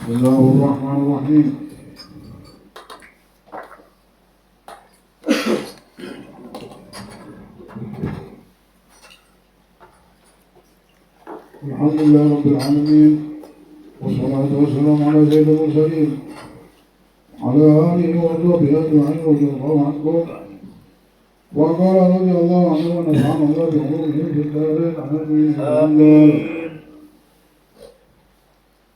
Bismillahirrahmanirrahim. Alhamdulillah Rabbil Alamin. Wassalatu wassalamu ala sayyidil mursalin ala alihi wa sahbihi ajma'in radhiyallahu anhum. Wa qala radhiyallahu anhu wa nafa'ana Allah bi umurihi fid darain amin.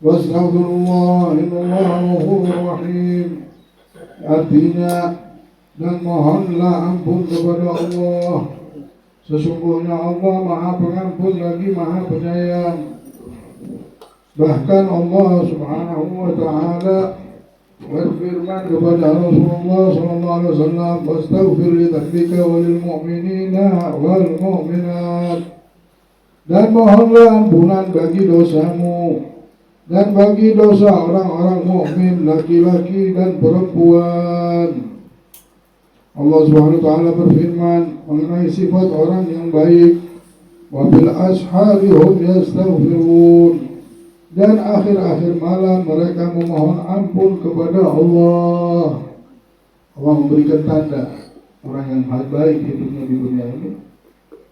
Wastaghfirullah innallaha ghafurur rahim. Artinya, dan mohonlah ampun kepada Allah. Sesungguhnya Allah Maha Pengampun lagi Maha Penyayang. Bahkan Allah Subhanahu wa Ta'ala berfirman kepada Rasulullah sallallahu alaihi wasallam, "Wastaghfir li dzambika walil mu'minina wal mu'minat." Dan mohonlah ampunan bagi dosamu dan bagi dosa orang-orang mukmin laki-laki dan perempuan. Allah Subhanahu wa Ta'ala berfirman mengenai sifat orang yang baik, wa bil ashari hum yastaghfirun, dan akhir-akhir malam mereka memohon ampun kepada Allah. Allah memberikan tanda orang yang baik hidupnya di dunia ini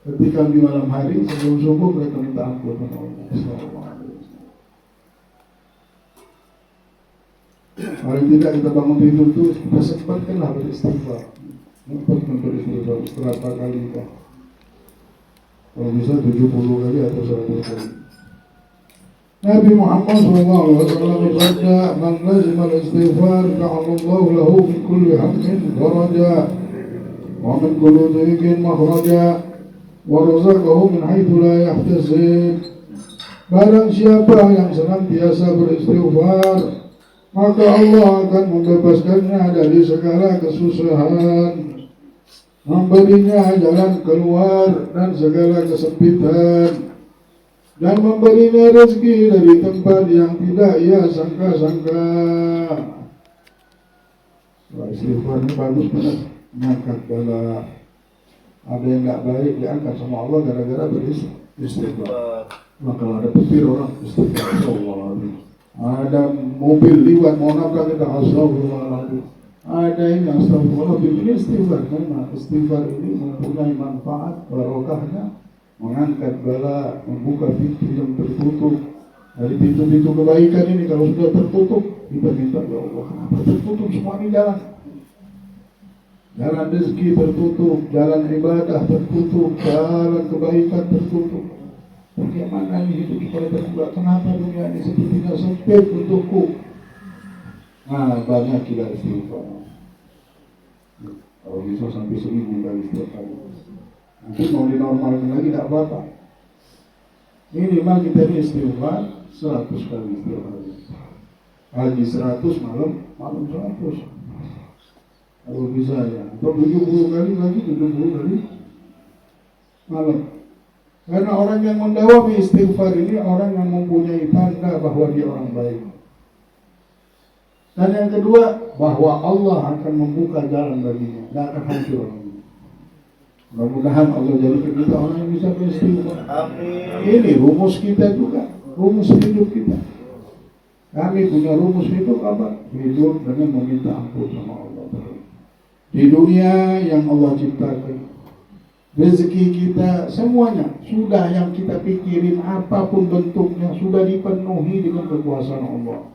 ketika di malam hari sebelum subuh mereka minta ampun kepada Allah. Paling tidak kita bangun tidur itu kita sempatkanlah beristighfar. Sempatkan beristighfar berapa kali kita. Kalau bisa 70 kali atau 100 kali. Nabi Muhammad SAW bersabda, "Man lazima al-istighfar ja'alallahu lahu min kulli hammin faraja wa min kulli dhiqin makhraja wa razaqahu min haitsu la yahtasib." Barang siapa yang senantiasa beristighfar, maka Allah akan membebaskannya dari segala kesusahan, memberinya jalan keluar dan segala kesempitan, dan memberinya rezeki dari tempat yang tidak ia sangka-sangka. Istighfar ini bagus banget, mengangkat bala. Ada yang nggak baik diangkat sama Allah gara-gara beristighfar. Maka ada petir orang istighfar, Allah. Ada mobil liwat mau nabrak kita astagfirullahaladzim. Ada yang astagfirullahaladzim. Ini istighfar, karena istighfar ini mempunyai manfaat barokahnya, mengangkat bala, membuka pintu yang tertutup. Dari pintu-pintu kebaikan ini kalau sudah tertutup, kita minta, ya Allah, kenapa tertutup semua ini jalan? Jalan rezeki tertutup, jalan ibadah tertutup, jalan kebaikan tertutup. Bagaimana ini hidup supaya terbuka? Kenapa dunia ini sepertinya sempit untukku? Nah, banyak kita istighfar. Kalau bisa sampai 1000 kali setiap kali. Nanti mau dinormalkan lagi tak apa-apa. Minimal kita ini istighfar 100 kali setiap hari. Pagi 100, malam 100. Kalau bisa ya. Atau 70 kali lagi, 70 kali malam. Karena orang yang mendawami istighfar ini orang yang mempunyai tanda bahwa dia orang baik. Dan yang kedua, bahwa Allah akan membuka jalan baginya, tidak akan hancur. Mudah-mudahan Allah jadikan kita orang yang bisa beristighfar. Amin. Ini rumus kita juga, rumus hidup kita. Kami punya rumus hidup apa? Hidup dengan meminta ampun sama Allah. Di dunia yang Allah ciptakan, rezeki kita semuanya sudah yang kita pikirin apapun bentuknya sudah dipenuhi dengan kekuasaan Allah.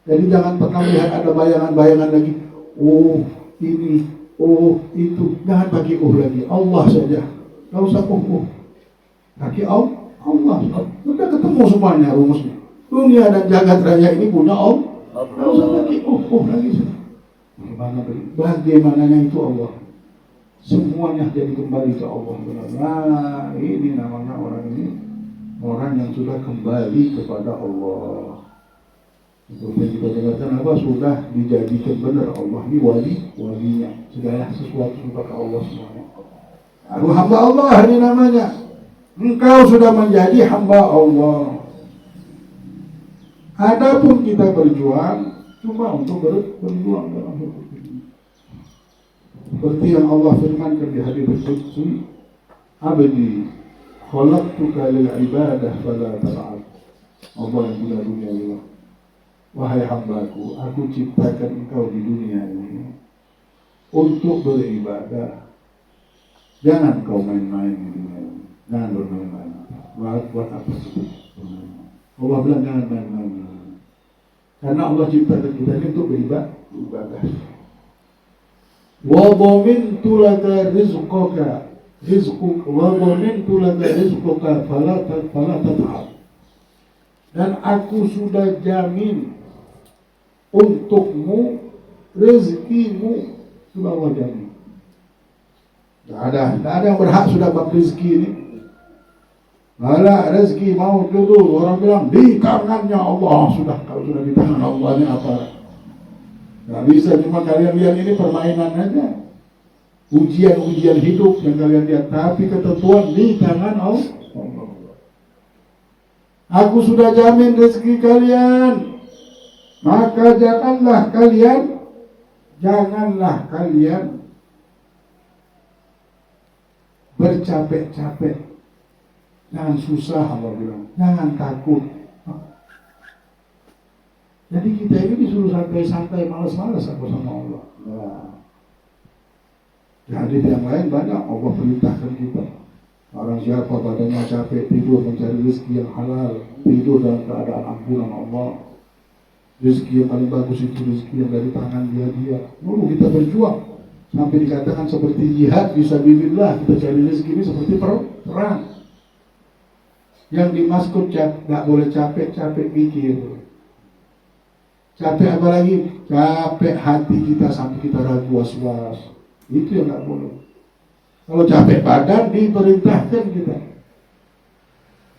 Jadi jangan pernah lihat ada bayangan-bayangan lagi. Oh ini, oh itu. Jangan pakai lagi. Allah saja. Gak usah pakai Allah. Sudah ketemu semuanya rumusnya. Dunia dan jagat raya ini punya Allah. Gak usah pakai lagi. Bagaimananya itu Allah. Semuanya jadi kembali ke Allah. Nah, ini namanya orang ini, orang yang sudah kembali kepada Allah. Seperti yang kita dengarkan apa? Sudah dijadikan benar Allah ini walinya. Segala sesuatu kepada Allah semuanya. Aku hamba Allah ini namanya. Engkau sudah menjadi hamba Allah. Adapun kita berjuang cuma untuk berjuang dalam hidup ini. Seperti yang Allah firmankan di hadits qudsi, "Abdi, khalaqtuka lil ibadah fala tal'ab." Allah yang punya dunia ini. wahai hambaku, aku ciptakan engkau di dunia ini untuk beribadah. Jangan kau main-main di dunia ini. Jangan bermain-main. Buat apa sih? Allah bilang jangan main-main. Karena Allah ciptakan kita ini untuk beribadah. Wa dhamintu laka rizqaka fala tat'ab. Dan aku sudah jamin untukmu rezekimu, sudah Allah jamin. Tidak ada yang berhak sudah bab rezeki ini. Malah rezeki mau dulu orang bilang di tangannya Allah. Sudah, kalau sudah di tangan Allah ini apa? Gak bisa, cuma kalian lihat ini permainan aja, ujian-ujian hidup yang kalian lihat. Tapi ketentuan di tangan Allah. Aku sudah jamin rezeki kalian, maka janganlah kalian bercapek-capek. Jangan susah, Allah bilang. Jangan takut. Jadi kita ini disuruh santai-santai, malas-malas sama Allah. Nah, jadi yang lain banyak Allah perintahkan kita. Orang siapa badannya capek tidur mencari rezeki yang halal, tidur dalam keadaan ampunan Allah. Rezeki yang paling bagus itu rezeki yang dari tangan dia. Lalu kita berjuang sampai dikatakan seperti jihad fisabilillah. Kita cari rezeki ini seperti perang. Yang dimaksud nggak boleh capek-capek pikir. Capek apa lagi? Capek hati kita sampai kita ragu was-was. Itu yang nggak boleh. Kalau capek badan diperintahkan kita.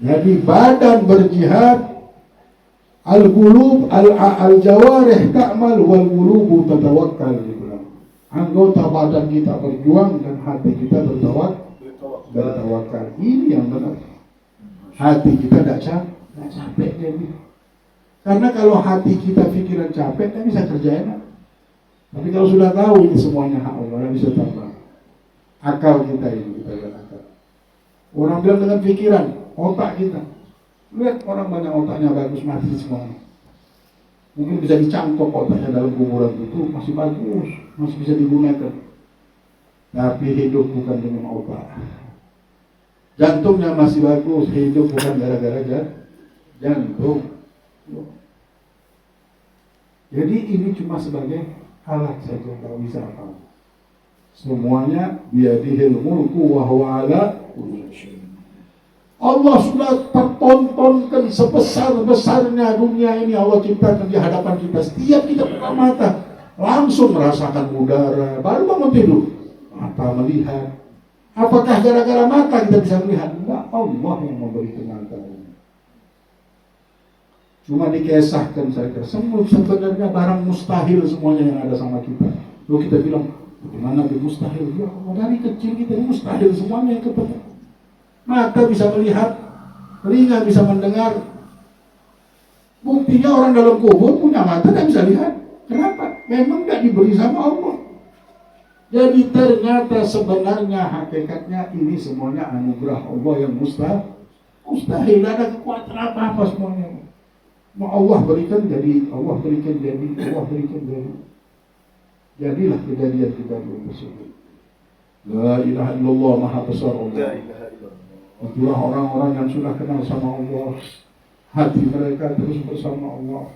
Jadi badan berjihad, al-qulub al-jawarih ta'mal wal qulubu tatawakkal. Anggota badan kita berjuang dan hati kita bertawakal. Ini yang benar. Hati kita tidak capek jadi. Karena kalau hati kita pikiran capek, kita bisa kerja enak. Tapi kalau sudah tahu ini semuanya hak Allah, bisa tambah. Akal kita ini, kita lihat akal. Orang bilang dengan pikiran, otak kita. Lihat orang banyak otaknya bagus, mati semuanya. Mungkin bisa dicangkok otaknya dalam kuburan itu, masih bagus, masih bisa digunakan. Tapi hidup bukan dengan otak. Jantungnya masih bagus, hidup bukan gara-gara jantung. Jadi ini cuma sebagai alat saja, tak bisa apa. Semuanya biadihil mulku wa huwa ala kulli syai'in. Allah sudah tertontonkan sebesar-besarnya dunia ini Allah ciptakan di hadapan kita. Setiap kita buka mata langsung merasakan udara, baru bangun tidur mata melihat. Apakah gara-gara mata kita bisa melihat? Enggak, Allah yang memberikan mata ini. Cuma dikesahkan saja. Sebenarnya barang mustahil semuanya yang ada sama kita. Lalu kita bilang, bagaimana mustahil? Ya Allah, dari kecil kita mustahil semuanya yang ketemu. Mata bisa melihat, telinga bisa mendengar. Buktinya orang dalam kubur punya mata dan bisa lihat. Kenapa? Memang tidak diberi sama Allah. Jadi ternyata sebenarnya hakikatnya ini semuanya anugerah Allah yang mustahil. Ada kekuatan apa-apa semuanya. Allah berikan jadi, Allah berikan jadi, Allah berikan jadi. Jadilah kejadian-kejadian tersebut. La ilaha illallah, maha besar Allah. Itulah orang-orang yang sudah kenal sama Allah. Hati mereka terus bersama Allah.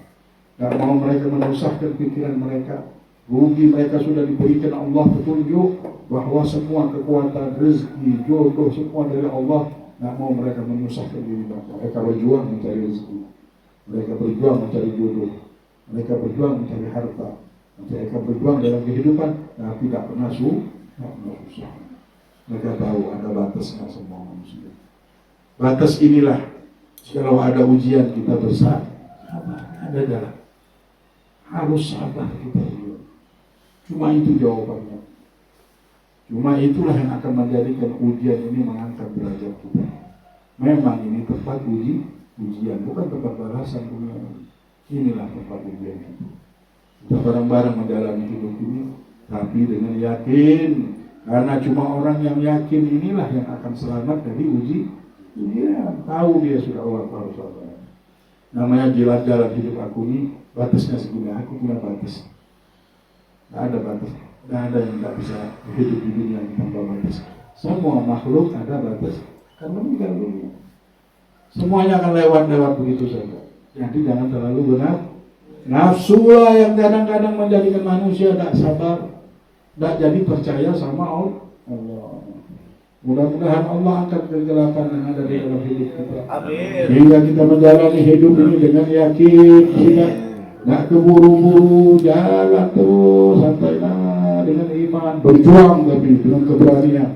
Tak mau mereka menyusahkan pikiran mereka. Rugi mereka sudah diberikan Allah petunjuk bahwa semua kekuatan, rezeki, jodoh semua dari Allah. Tak mau mereka menyusahkan diri mereka. Mereka berjuang mencari rezeki. Mereka berjuang mencari jodoh. Mereka berjuang mencari harta. Mereka berjuang dalam kehidupan, tapi tidak pernah susah. Mereka tahu ada batasnya semua manusia. Batas inilah. Kalau ada ujian kita bersabar. Ada jalan. Harus sabar kita. Cuma itu jawabannya. Cuma itulah yang akan menjadikan ujian ini mengangkat derajat kita. Memang ini tempat ujian, bukan tempat balasan dunia. Inilah tempat ujian itu. Kita bareng-bareng menjalani hidup ini, tapi dengan yakin. Karena cuma orang yang yakin inilah yang akan selamat dari ujian. Tahu dia sudah Allah tahu sabar. Namanya jilat dalam hidup aku ini, batasnya segini, aku punya batas. Tidak ada batas, tidak ada yang tidak bisa hidup di dunia yang tanpa batas. Semua makhluk ada batas, karena meninggal dunia. Semuanya akan lewat begitu saja. Jadi jangan terlalu benar. Nafsulah yang kadang-kadang menjadikan manusia tidak sabar, tidak jadi percaya sama Allah. Mudah-mudahan Allah angkat kegelapan yang ada di dalam hidup kita. Amin. Hingga kita menjalani hidup ini dengan yakin, tidak keburu-buru, jalan terus sampailah dengan iman, berjuang tapi dengan keberanian,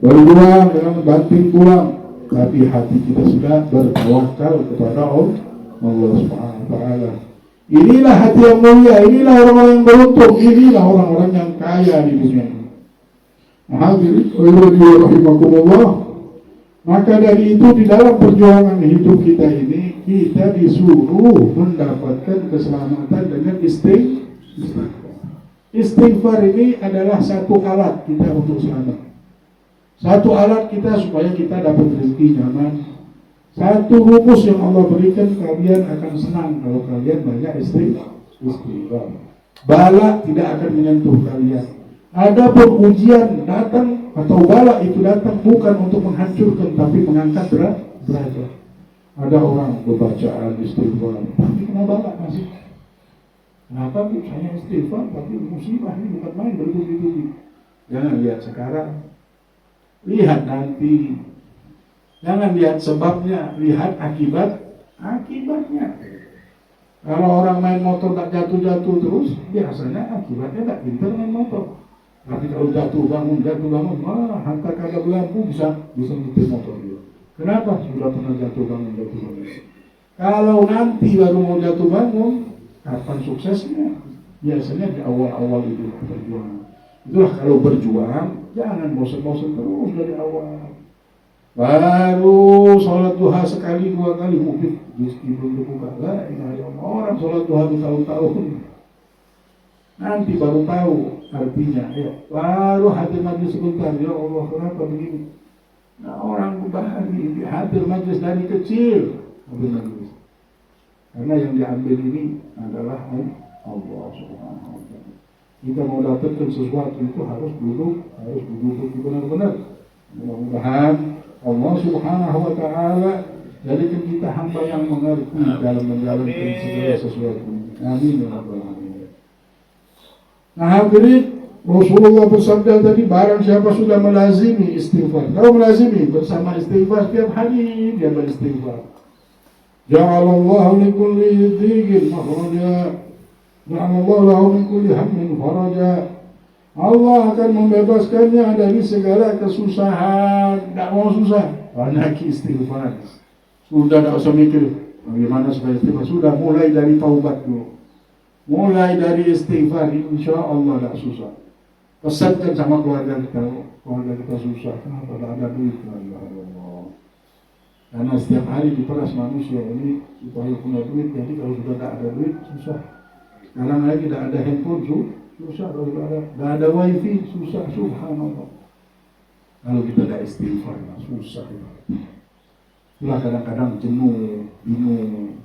berjuang dengan banting tulang, tapi hati kita sudah bertawakal kepada Allah Subhanahu wa Ta'ala. Inilah hati yang mulia, inilah orang-orang yang beruntung, inilah orang-orang yang kaya di dunia ini. Hadirin rahimakumullah. Maka dari itu di dalam perjuangan hidup kita ini, kita disuruh mendapatkan keselamatan dengan istighfar. Istighfar ini adalah satu alat kita untuk selamat. Satu alat kita supaya kita dapat rezeki nyaman. Satu rumus yang Allah berikan, kalian akan senang kalau kalian banyak istighfar. Bala tidak akan menyentuh kalian. Adapun ujian datang atau bala itu datang bukan untuk menghancurkan tapi mengangkat derajat. Ada orang berbacaan istighfar, tapi kena bala masih. Kenapa bu? Saya istighfar tapi musibah ini bukan main bertubi-tubi. Jangan lihat sekarang, lihat nanti. Jangan lihat sebabnya, lihat akibatnya. Kalau orang main motor tak jatuh-jatuh terus, biasanya akibatnya tak pintar main motor. Tapi kalau jatuh bangun, hantar kagak lampu bisa nyetir motor dia. Kenapa? Sudah pernah jatuh bangun. Kalau nanti baru mau jatuh bangun, kapan suksesnya? Biasanya di awal-awal itu perjuangan. Itulah kalau berjuang, jangan bosan-bosan terus dari awal. Baru sholat duha sekali, 2 kali, mungkin rezeki belum dibuka. Lah, orang sholat duha bertahun-tahun. Nanti baru tahu artinya, ya. Baru hadir majlis sebentar, ya Allah kenapa begini? Nah, orang bahagia hadir majlis dari kecil, hadir majlis. Karena yang diambil ini adalah Allah Subhanahu wa Ta'ala. Kita mau dapatkan sesuatu itu harus duduk benar-benar. Mudah-mudahan Allah Subhanahu wa Ta'ala jadikan kita hamba yang mengerti dalam menjalankan segala sesuatu. Amin ya rabbal alamin. Nah, hadirin, Rasulullah bersabda tadi, barang siapa sudah melazimi istighfar. Kalau melazimi bersama istighfar tiap hari dia beristighfar. Ja'alallahu li kulli dhiqin makhraja. Ja'alallahu lahu min kulli hammin faraja. Allah akan membebaskannya dari segala kesusahan. Tak mau susah, banyak istighfar. Sudah tak usah mikir bagaimana supaya istighfar. Sudah mulai dari taubat dulu. Mulai dari istighfar, insya Allah tak susah. Pesankan sama keluarga kita susah. Kenapa tak ada duit? Allah. Karena setiap hari diperas manusia ini supaya punya duit. Jadi kalau sudah tak ada duit, susah. Sekarang lagi tidak ada handphone, susah. Kalau tidak ada wifi, susah. Subhanallah. Kalau kita tak istighfar, susah. Itulah kadang-kadang jenuh, bingung.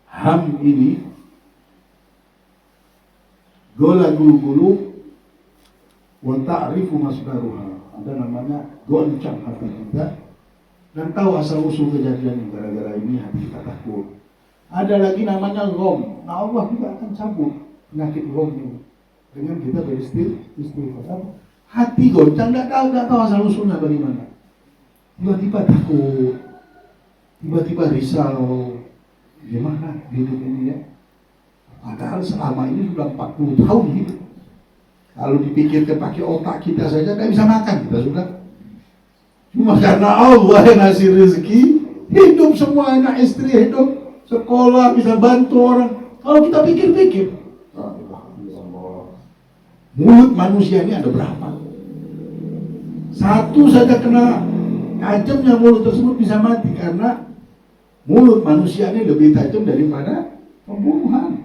Ham ini gola gulu-gulu wa ta'rifu masdaruha. Ada namanya goncang hati kita dan tahu asal usul kejadian gara-gara ini hati kita takut. Ada lagi namanya ghom. Nah, Allah juga akan cabut penyakit ghom ini dengan kita beristighfar. Hati goncang, tidak tahu asal usulnya bagaimana. Tiba-tiba takut, tiba-tiba risau. Gimana hidup ini ya? Padahal selama ini sudah 40 tahun hidup. Kalau dipikirkan pakai otak kita saja tidak bisa makan kita sudah. Cuma karena Allah yang ngasih rezeki, hidup semua, anak istri hidup, sekolah, bisa bantu orang. Kalau kita pikir-pikir, mulut manusia ini ada berapa? Satu saja kena tajamnya mulut tersebut bisa mati karena mulut manusia ini lebih tajam daripada pembunuhan.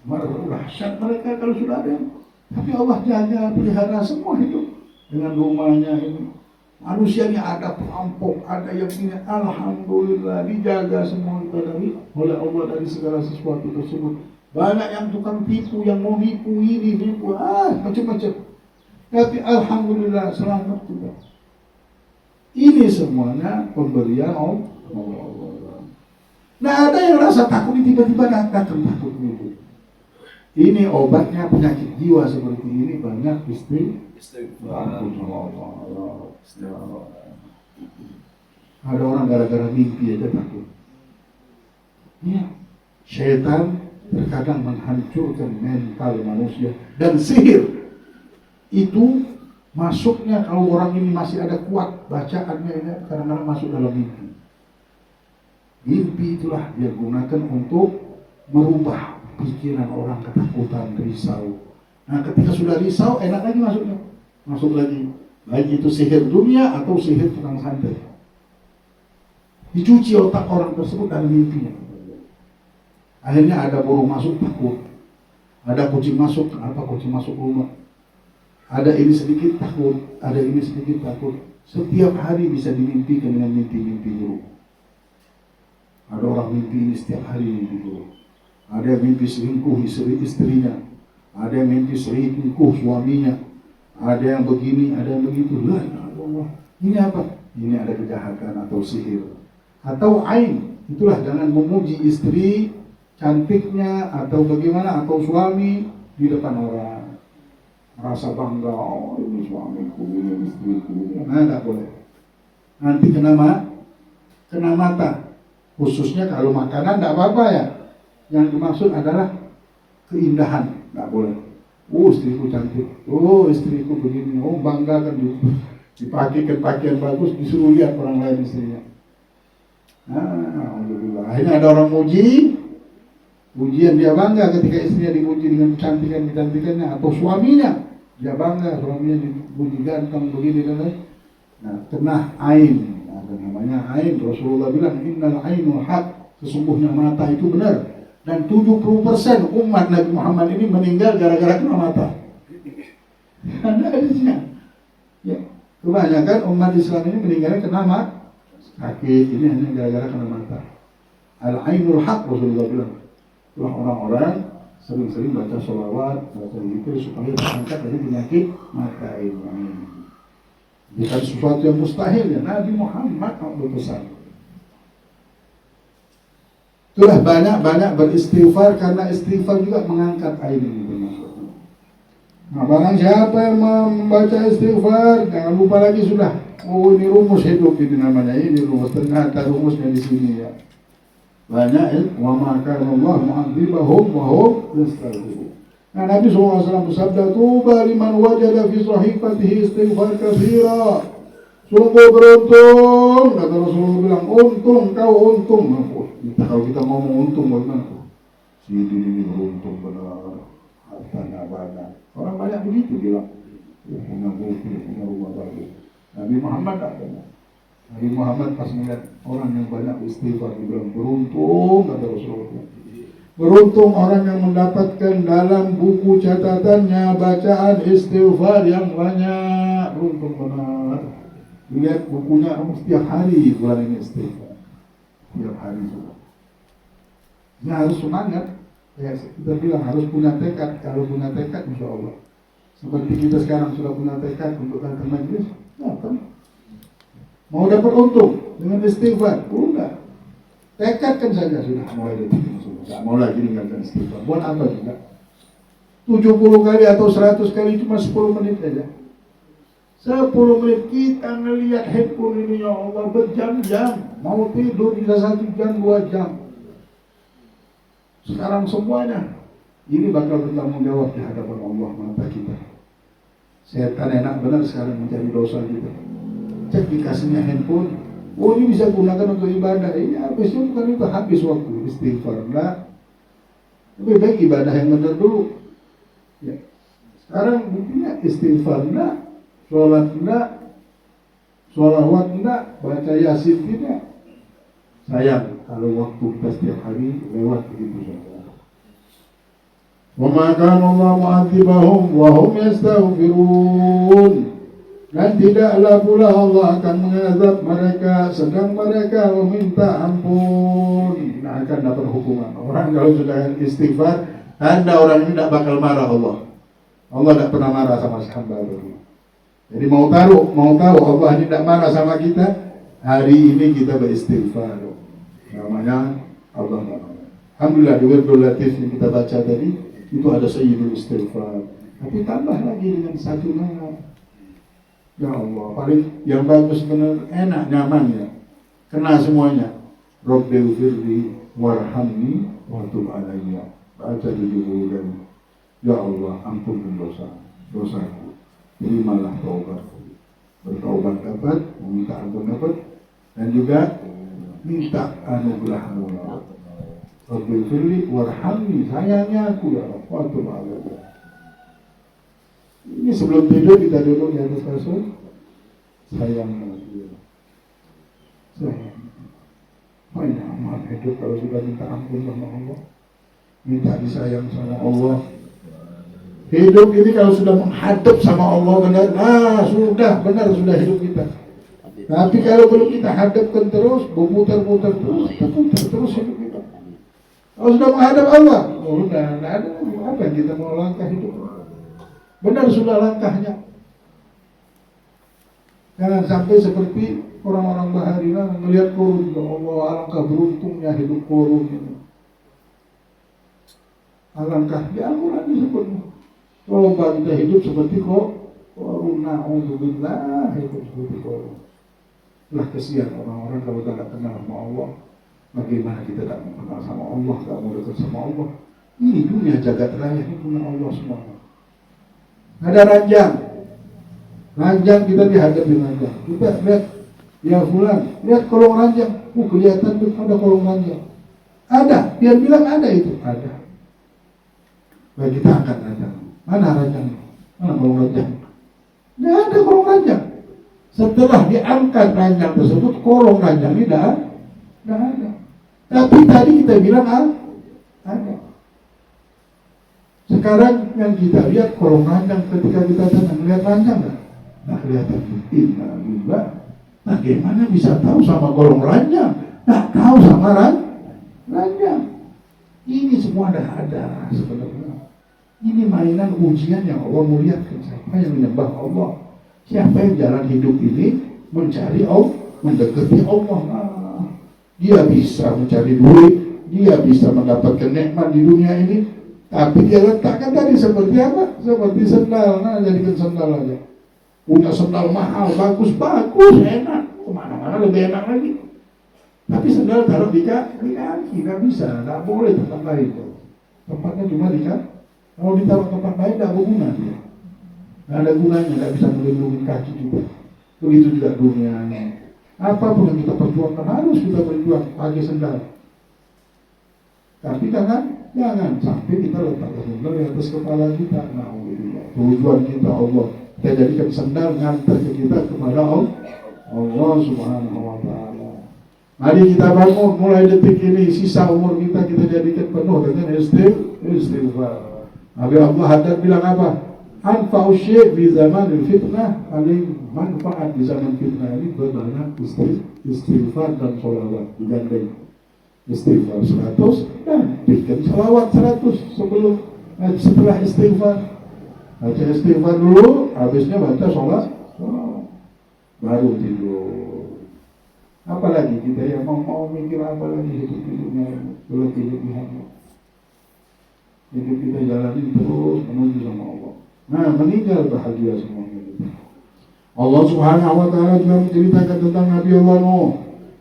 Dahsyat mereka kalau sudah ada. Tapi Allah jaga, pelihara semua hidup dengan rumahnya ini. Manusia ini ada perampok, ada yang ini, alhamdulillah dijaga semua kita oleh Allah dari segala sesuatu tersebut. Banyak yang tukang tipu, yang mau nipu ini, nipu, macam-macam. Tapi alhamdulillah selamat juga. Ini semuanya pemberian Allah. Nah, ada yang rasa takut tiba-tiba datang takut itu. Ini obatnya penyakit jiwa seperti ini, banyak istighfar. Ada orang gara-gara mimpi aja takut. Ya, syaitan terkadang menghancurkan mental manusia, dan sihir itu masuknya kalau orang ini masih ada kuat bacaannya, ini kadang-kadang masuk dalam mimpi. Mimpi itulah dia gunakan untuk merubah pikiran orang, ketakutan, risau. Nah, ketika sudah risau, enak lagi masuknya. Masuk lagi. Baik itu sihir dunia atau sihir tukang santet. Dicuci otak orang tersebut dari mimpinya. Akhirnya ada burung masuk, takut. Ada kucing masuk, kenapa kucing masuk rumah? Ada ini sedikit takut, ada ini sedikit takut. Setiap hari bisa dimimpikan dengan mimpi-mimpi buruk. Ada orang mimpi ini setiap hari mimpi buruk. Ada yang mimpi selingkuh istrinya, ada yang mimpi selingkuh suaminya, ada yang begini, ada yang begitu. Lah, Allah, ini apa? Ini ada kejahatan atau sihir atau ain. Itulah, jangan memuji istri cantiknya atau bagaimana, atau suami di depan orang, merasa bangga, oh ini suamiku, ini istriku. Nah, tidak boleh. Nanti kena mata. Khususnya kalau makanan tidak apa-apa ya. Yang dimaksud adalah keindahan, nggak boleh. Oh, istriku cantik, oh istriku begini, oh bangga kan dipakai pakaian bagus, disuruh lihat orang lain istrinya. Alhamdulillah. Akhirnya ada orang pujian dia bangga ketika istrinya dipuji dengan kecantikannya, atau suaminya dia bangga, suaminya dipuji ganteng begini dan lain. Nah, kena ain, ada namanya ain. Rasulullah bilang innal ainul haq, sesungguhnya mata itu benar. Dan 70% umat Nabi Muhammad ini meninggal gara-gara kena mata. Ada hadisnya. Ya, kebanyakan umat Islam ini meninggalnya kena mata. Sakit ini hanya gara-gara kena mata. Al-ainul haq, Rasulullah bilang. Itulah orang-orang sering-sering baca sholawat, baca zikir supaya terangkat dari penyakit mata ini. Bukan sesuatu yang mustahil ya. Nabi Muhammad berpesan. Itulah banyak beristighfar, karena istighfar juga mengangkat air ini. Nah, barang siapa yang membaca istighfar, jangan lupa lagi sudah. Oh, ini rumus hidup ini namanya. Ini rumus, ternyata rumusnya di sini ya. Banyak ya. Wa ma kana Allah mu'adzibahum wa hum yastaghfirun. Nah, Nabi SAW bersabda, tuba liman wajada fi sahifatihi istighfar katsira. Sungguh beruntung, kata Rasulullah bilang, untung. Kalau kita ngomong untung bagaimana? Si ini beruntung benar, hartanya banyak. Orang banyak begitu bilang, punya mobil, punya rumah bagus. Nabi Muhammad ada. Nabi Muhammad pas melihat orang yang banyak istighfar, dia bilang beruntung, kata Rasulullah. Beruntung orang yang mendapatkan dalam buku catatannya bacaan istighfar yang banyak. Beruntung benar. Lihat bukunya setiap hari bulan ini istighfar. Setiap hari juga. Ini harus semangat. Ya, kita bilang harus punya tekad. Kalau punya tekad, insya Allah. Seperti kita sekarang sudah punya tekad untuk datang majlis, datang. Mau dapat untung dengan istighfar, udah. Tekadkan saja sudah mulai detik ini sudah. Tidak mau lagi meninggalkan istighfar. Buat apa juga? 70 kali atau 100 kali cuma 10 menit saja. 10 menit kita ngelihat handphone ini, ya Allah, berjam-jam. Mau tidur bisa 1 jam, 2 jam. Sekarang semuanya ini bakal bertanggung jawab di hadapan Allah mata kita. Setan enak benar sekarang mencari dosa kita. Cek dikasihnya handphone. Oh, ini bisa gunakan untuk ibadah. Ini habis itu bukan itu, habis waktu istighfar. Nah, lebih baik ibadah yang benar dulu. Ya. Sekarang buktinya istighfar enggak. Sholat enggak, sholawat enggak, baca yasin tidak. Sayang kalau waktu kita setiap hari lewat begitu saja. Wa ma kana Allah mu'adzibahum wa hum yastaghfirun. Dan tidaklah pula Allah akan mengazab mereka sedang mereka meminta ampun. Nah, akan dapat hukuman. Orang kalau sudah istighfar, tanda orang ini tidak bakal marah Allah. Allah tidak pernah marah sama hamba. Jadi mau tahu Allah ini tidak marah sama kita, hari ini kita beristighfar. Namanya Allah tidak marah. Alhamdulillah di Wirdul Latif yang kita baca tadi itu ada Sayyidul Istighfar. Tapi tambah lagi dengan satu nama. Ya Allah, paling yang bagus benar, enak, nyaman ya. Kena semuanya. Rabbighfirli warhamni wa tub alayya. Baca 70 kali. Ya Allah, ampunkan dosaku. Terimalah taubatku. Bertaubat dapat, meminta ampun dapat, dan juga minta anugerahmu ya Allah. Rabbighfirli warhamni, sayangnya aku ya Allah, wa tub alayya. Ini sebelum tidur kita duduk di atas kasur. Sayang, banyak amal hidup kalau sudah minta ampun sama Allah, minta disayang sama Allah. Hidup ini kalau sudah menghadap sama Allah benar, sudah benar sudah hidup kita. Tapi kalau belum kita hadapkan terus, berputar-putar terus hidup kita. Kalau sudah menghadap Allah, sudah tidak ada apa yang kita mau langkah hidup. Benar sudah langkahnya. Jangan sampai seperti orang-orang Baharina melihat korun. Ya Allah, alangkah beruntungnya hidup korun ini. Alangkah di Al-Quran disebut. Kalau kita hidup seperti korun, na'udzubillah, hidup seperti korun. Lah kesian orang-orang kalau tak kenal sama Allah. Bagaimana kita tak mengenal sama Allah, tak mau dekat sama Allah. Ini dunia jagat raya ini punya Allah semua. Ada ranjang kita dihadapi ranjang. Kita lihat, ya fulan, lihat kolong ranjang. Kelihatan tuh ada kolong ranjang. Ada, dia bilang ada itu. Ada. Baik, kita angkat ranjang. Mana ranjang? Mana kolong ranjang? Tidak ada kolong ranjang. Setelah diangkat ranjang tersebut, kolong ranjang ini tidak ada. Tapi tadi kita bilang ada. Sekarang yang kita lihat kolong ranjang ketika kita datang, melihat ranjang nggak? Nah kelihatan innalillah. Nah gimana bisa tahu sama kolong ranjang? Nggak tahu sama ranjang. Ini semua ada sebenarnya. Ini mainan ujian yang Allah muliakan. Siapa yang menyembah Allah? Siapa yang jalan hidup ini mencari Allah, mendekati Allah? Dia bisa mencari duit, dia bisa mendapatkan nikmat di dunia ini. Tapi dia letakkan tadi seperti apa? Seperti sendal. Nah, jadikan sendal aja. Punya sendal mahal, bagus, enak. Kemana-mana lebih enak lagi. Tapi sendal taruh di kaki, nggak bisa, nggak boleh tempat lain. Tempatnya cuma di kaki. Kalau ditaruh tempat lain, nggak berguna dia. Nggak ada gunanya, nggak bisa melindungi kaki juga. Begitu juga dunianya. Apapun yang kita perjuangkan harus kita berjuang pakai sendal. Tapi jangan sampai kita letakkan sendal di atas kepala kita. Nah, tujuan kita Allah. Kita jadikan sendal ngantar ke kita kepada Allah Subhanahu wa ta'ala. Mari kita bangun mulai detik ini, sisa umur kita jadikan penuh dengan istighfar. Nabi Allah hadap bilang apa? Anfa'u syai' di zaman fitnah, paling manfaat di zaman fitnah ini berbanyak istighfar dan sholawat. Digandeng istighfar 100 dan bikin sholawat 100 setelah istighfar. Baca istighfar dulu, habisnya baca sholat, baru tidur. Apalagi kita yang mau mikir apa lagi hidup hidupnya, belum hidupnya. Hidup kita jalanin terus menuju sama Allah. Nah, meninggal bahagia semuanya. Allah Subhanahu wa ta'ala juga menceritakan tentang Nabi Allah Nuh.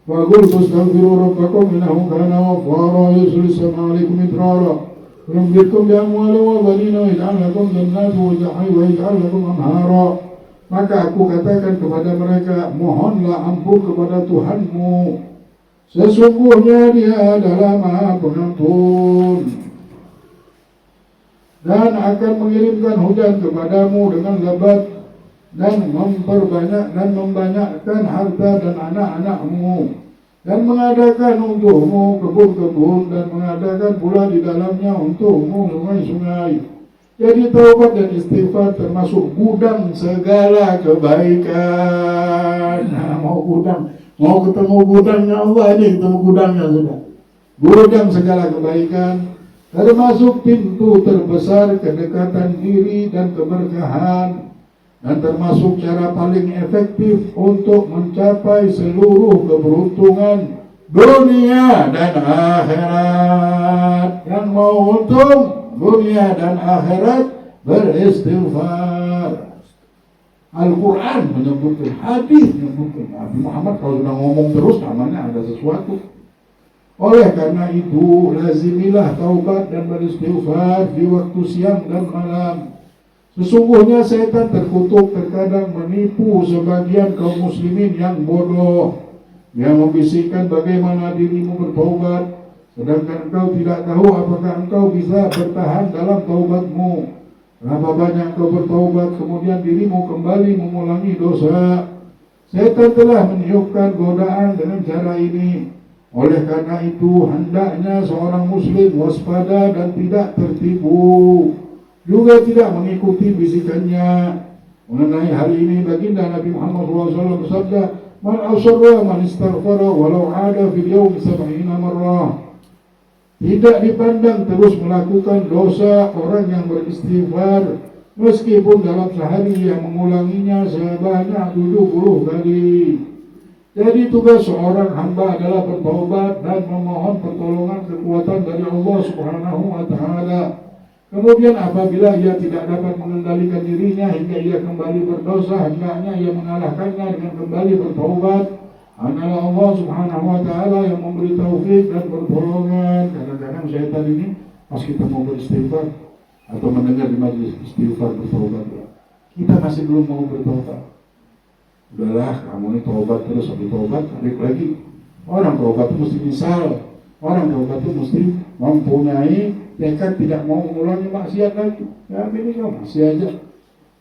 Wa qul tastaghfiru rabbakum innahu kana ghaffara yursilis samaa 'alaikum midrara wa yumdidkum bi amwalin wa banina wa yaj'al lakum jannatin wa yaj'al lakum anhara. Maka aku katakan kepada mereka, mohonlah ampun kepada Tuhanmu. Sesungguhnya Dia adalah Maha Pengampun. Dan akan mengirimkan hujan kepadamu dengan lebat dan membanyakkan harta dan anak-anakmu dan mengadakan untukmu kebun-kebun dan mengadakan pula di dalamnya untukmu sungai-sungai Jadi taubat dan istighfar termasuk gudang segala kebaikan. Nah, mau ketemu gudangnya Allah, ini ketemu gudangnya sudah. Gudang segala kebaikan, termasuk pintu terbesar kedekatan diri dan keberkahan, dan termasuk cara paling efektif untuk mencapai seluruh keberuntungan dunia dan akhirat. Yang mau untung dunia dan akhirat, beristighfar. Al-Quran menyebutkan, hadis menyebutkan. Nabi Muhammad kalau sudah ngomong terus, namanya ada sesuatu. Oleh karena itu, lazimilah taubat dan beristighfar di waktu siang dan malam. Sesungguhnya setan terkutuk terkadang menipu sebagian kaum muslimin yang bodoh, yang membisikkan bagaimana dirimu bertaubat, sedangkan engkau tidak tahu apakah engkau bisa bertahan dalam taubatmu. Berapa banyak engkau bertaubat kemudian dirimu kembali mengulangi dosa. Setan telah meniupkan godaan dengan cara ini. Oleh karena itu, hendaknya seorang muslim waspada dan tidak tertipu, juga tidak mengikuti bisikannya. Mengenai hal ini, baginda Nabi Muhammad SAW bersabda, "Man asarra man istaghfara walau ada fil yawmi 70 marrah." Tidak dipandang terus melakukan dosa orang yang beristighfar, meskipun dalam sehari yang mengulanginya sebanyak 70 kali. Jadi tugas seorang hamba adalah bertaubat dan memohon pertolongan kekuatan dari Allah Subhanahu wa Ta'ala. Kemudian apabila ia tidak dapat mengendalikan dirinya hingga ia kembali berdosa, hendaknya ia mengalahkannya dengan kembali bertaubat. Adalah Allah Subhanahu wa Ta'ala yang memberi taufik dan pertolongan. Kadang-kadang syaitan ini pas kita mau beristighfar atau mendengar di majelis istighfar bertaubat, kita masih belum mau bertaubat. Udahlah, kamu ini taubat terus, habis taubat balik lagi. Orang taubat itu mesti misal, orang taubat itu mesti mempunyai tekad tidak mau mengulangi maksiat lagi. Ya ini kamu masih aja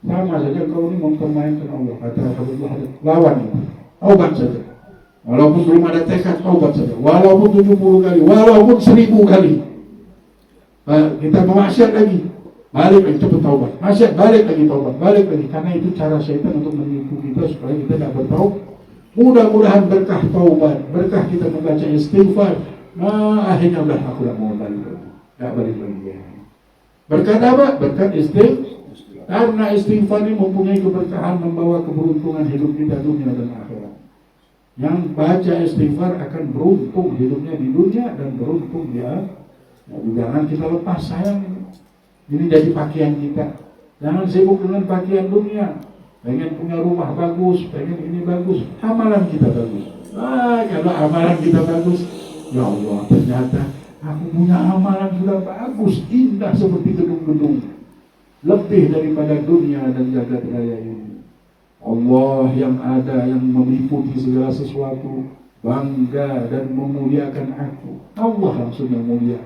sama saja kau ini mempermainkan Allah. Kata Allah, lawan itu, taubat saja. Walaupun belum ada tekad, taubat saja. Walaupun 70 kali, walaupun 1000 kali, kita memaksiat lagi, balik lagi, cepat taubat. Maksiat, balik lagi taubat, balik lagi. Karena itu cara syaitan untuk menipu kita supaya kita tidak bertaubat. Mudah-mudahan berkah taubat, berkah kita membaca istighfar, akhirnya udah aku tidak mau balik lagi, tidak balik lagi. Berkat apa? Berkat istighfar. Karena istighfar ini mempunyai keberkahan, membawa keberuntungan hidup kita dunia dan akhirat. Yang baca istighfar akan beruntung hidupnya di dunia dan beruntung di akhirat. Jangan kita lepas sayang ini jadi pakaian kita. Jangan sibuk dengan pakaian dunia. Pengen punya rumah bagus, pengen ini bagus, amalan kita bagus. Kalau amalan kita bagus, ya Allah, ternyata aku punya amalan sudah bagus, indah seperti gedung-gedung, lebih daripada dunia dan jagat raya ini. Allah yang ada, yang meliputi segala sesuatu, bangga dan memuliakan aku. Allah langsung yang mulia.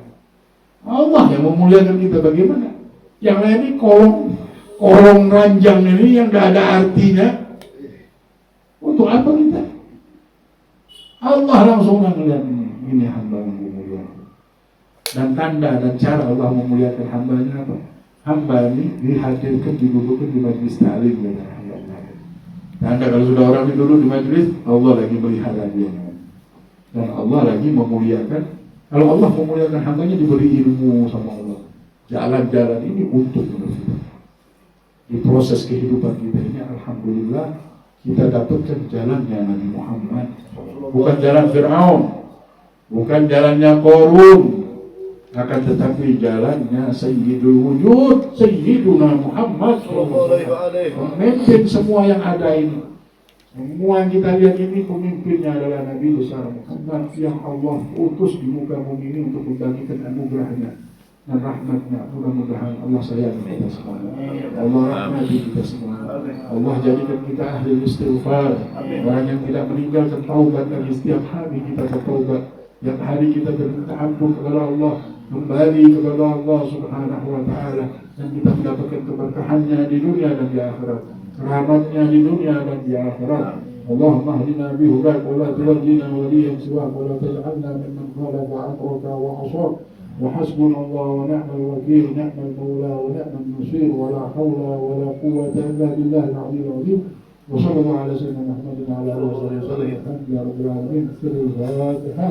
Allah yang memuliakan kita. Bagaimana? Yang lain ini kolong ranjang ini yang tidak ada artinya. Untuk apa kita? Allah langsung melihat ini hamba yang memuliakan. Dan tanda dan cara Allah memuliakan hambanya apa? Hamba ini dihadirkan, didudukkan di majlis ta'lim. Tanda kalau sudah orang duduk di majlis, Allah lagi melihara dia. Dan Allah lagi memuliakan. Kalau Allah memuliakan hambanya, diberi ilmu sama Allah. Jalan-jalan ini untuk kita. Di proses kehidupan kita ini, alhamdulillah, kita dapatkan jalannya Nabi Muhammad. Bukan jalan Fir'aun, bukan jalannya Qarun, akan tetapi jalannya Sayyidul Wujud, Sayyiduna Muhammad pemimpin semua yang ada ini. Semua yang kita lihat ini pemimpinnya adalah Nabi besar Muhammad yang Allah utus di muka bumi ini untuk membagikan anugerahnya dan rahmatnya. Mudah-mudahan Allah sayang kita semua, Allah rahmati kita semua, Allah jadikan kita ahli istighfar, orang yang tidak meninggalkan taubat lagi. Setiap hari kita bertaubat, setiap hari kita berminta ampun kepada Allah, kembali kepada Allah Subhanahu wa Ta'ala, dan kita mendapatkan keberkahannya di dunia dan di akhirat, rahmatnya di dunia dan di akhirat. Allahumma hdina bihudak wa la tuwajjina waliyan siwak wa la taj'alna mimman khalafa amraka wa asrak وحسبنا الله ونعم الوكيل، نعم المولى ونعم النصير، ولا حول ولا قوة إلا بالله العلي العظيم. وصلى الله على سيدنا محمد وعلى آله وصحبه وسلم. الحمد لله رب العالمين. سر الفاتحة.